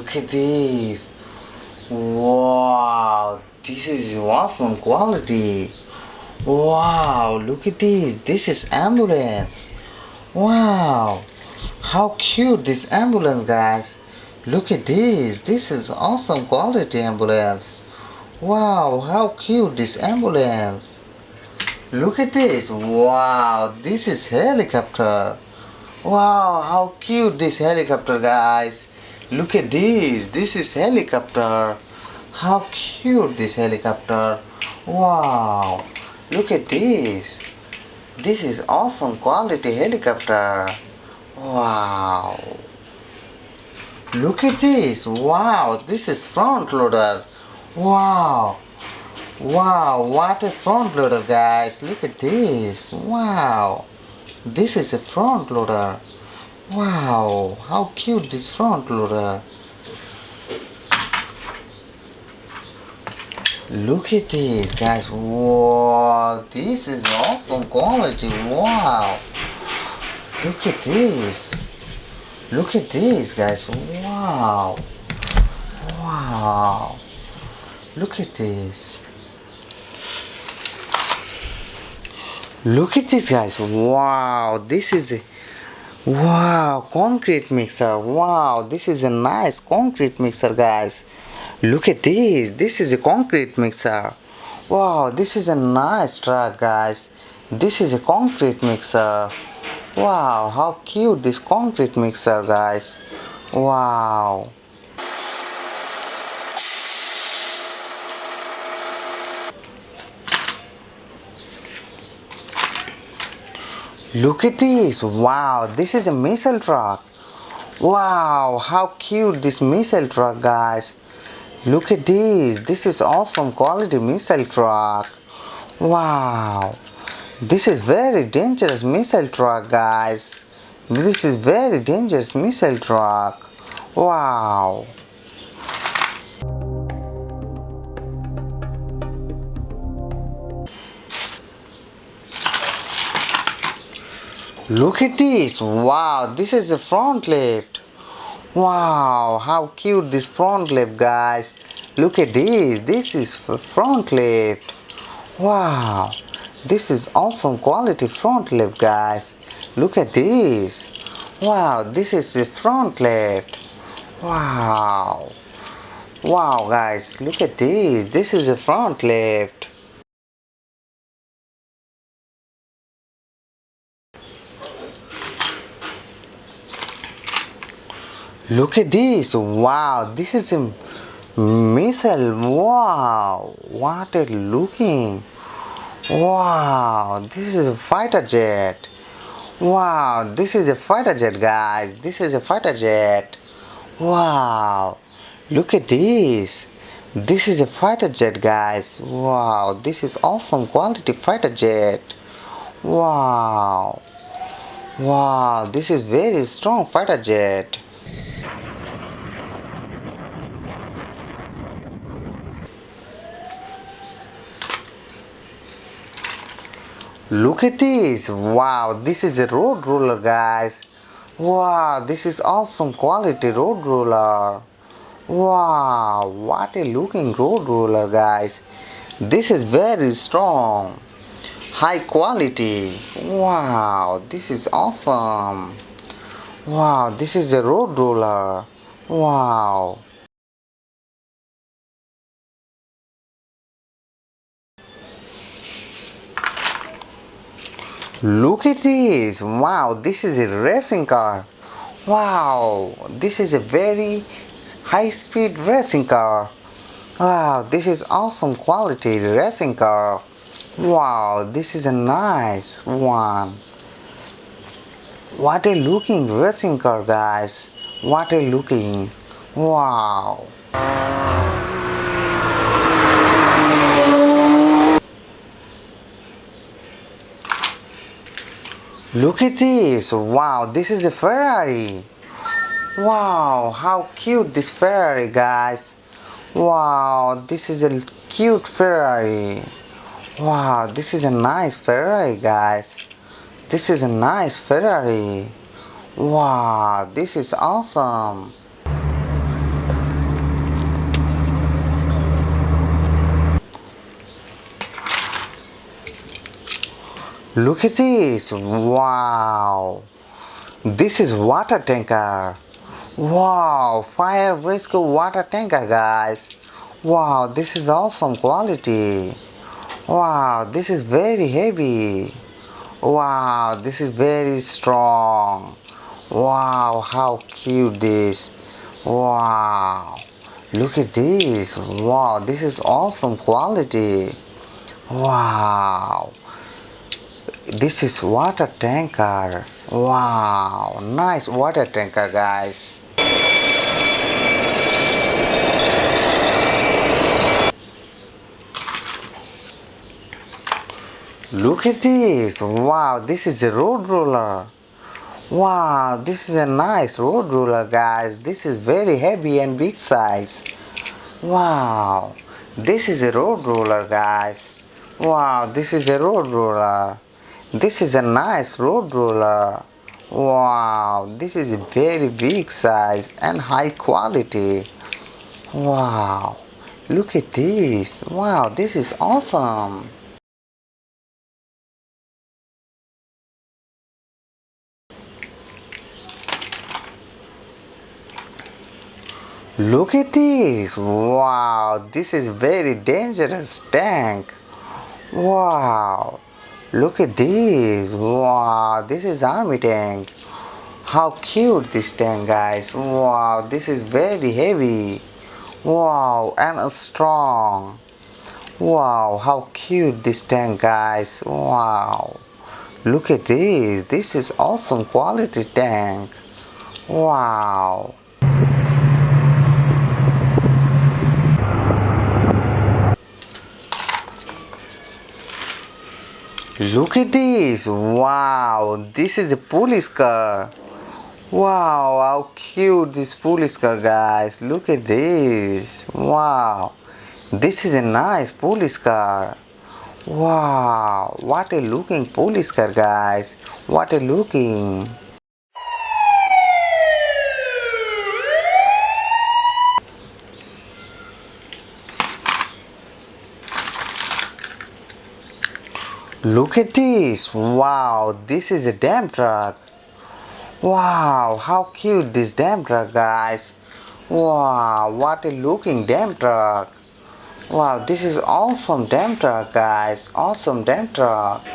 look at this. Wow, this is awesome quality. Wow, look at this. This is ambulance. Wow, how cute this ambulance, guys. Look at this. This is awesome quality ambulance. Wow, how cute this ambulance. Look at this. Wow, this is helicopter. Wow, how cute this helicopter, guys. Look at this. This is helicopter. How cute this helicopter. Wow. Look at this. This is awesome quality helicopter. Wow. Look at this. Wow, this is front loader. Wow. Wow, what a front loader, guys. Look at this. Wow. This is a front loader. Wow, how cute this front loader. Look at this, guys. Wow, this is awesome quality. Wow. Look at this. Look at this, guys. Wow. Wow. Look at this. Look at this, guys. Wow, this is a wow concrete mixer. Wow, this is a nice concrete mixer, guys. Look at this. This is a concrete mixer. Wow, this is a nice truck, guys. This is a concrete mixer. Wow, how cute this concrete mixer, guys. Wow. Look at this. Wow, this is a missile truck. Wow, how cute this missile truck, guys. Look at this. This is awesome quality missile truck. Wow. This is very dangerous missile truck, guys. This is very dangerous missile truck. Wow. Look at this. Wow, this is a front lift. Wow, how cute this front lift, guys. Look at this. This is front lift. Wow, this is awesome quality front lift, guys. Look at this. Wow, this is a front lift. Wow. Wow, guys, look at this. This is a front lift. Look at this. Wow, this is a missile. Wow, what a looking. Wow, this is a fighter jet. Wow, this is a fighter jet, guys. This is a fighter jet. Wow, look at this. This is a fighter jet, guys. Wow, this is awesome quality fighter jet. Wow. Wow, this is very strong fighter jet. Look at this. Wow, this is a road roller, guys. Wow, this is awesome quality road roller. Wow, what a looking road roller, guys. This is very strong, high quality. Wow, this is awesome. Wow, this is a road roller. Wow. Look at this. Wow, this is a racing car. Wow, this is a very high speed racing car. Wow, this is awesome quality racing car. Wow, this is a nice one. What a looking racing car, guys. What a looking. Wow. Look at this. Wow, this is a Ferrari. Wow, how cute this Ferrari, guys. Wow, this is a cute Ferrari. Wow, this is a nice Ferrari, guys. This is a nice Ferrari. Wow, this is awesome. Look at this. Wow. This is water tanker. Wow, fire rescue water tanker, guys. Wow, this is awesome quality. Wow, this is very heavy. Wow, this is very strong. Wow, how cute this. Wow, look at this. Wow, this is awesome quality. Wow, this is water tanker. Wow, nice water tanker, guys. Look at this. Wow, this is a road roller. Wow, this is a nice road roller, guys. This is very heavy and big size. Wow, this is a road roller, guys. Wow, this is a road roller. This is a nice road roller. Wow, this is a very big size and high quality. Wow, look at this. Wow, this is awesome. Look at this. Wow, this is very dangerous tank. Wow, look at this. Wow, this is army tank. How cute this tank, guys. Wow, this is very heavy. Wow, and strong. Wow, how cute this tank, guys. Wow, look at this. This is awesome quality tank. Wow. Look at this! Wow, this is a police car. Wow, how cute this police car, guys. Look at this. Wow, this is a nice police car. Wow, what a looking police car, guys. What a looking. Look at this. Wow, this is a dump truck. Wow, how cute this dump truck, guys. Wow, what a looking dump truck. Wow, this is awesome dump truck, guys. Awesome dump truck.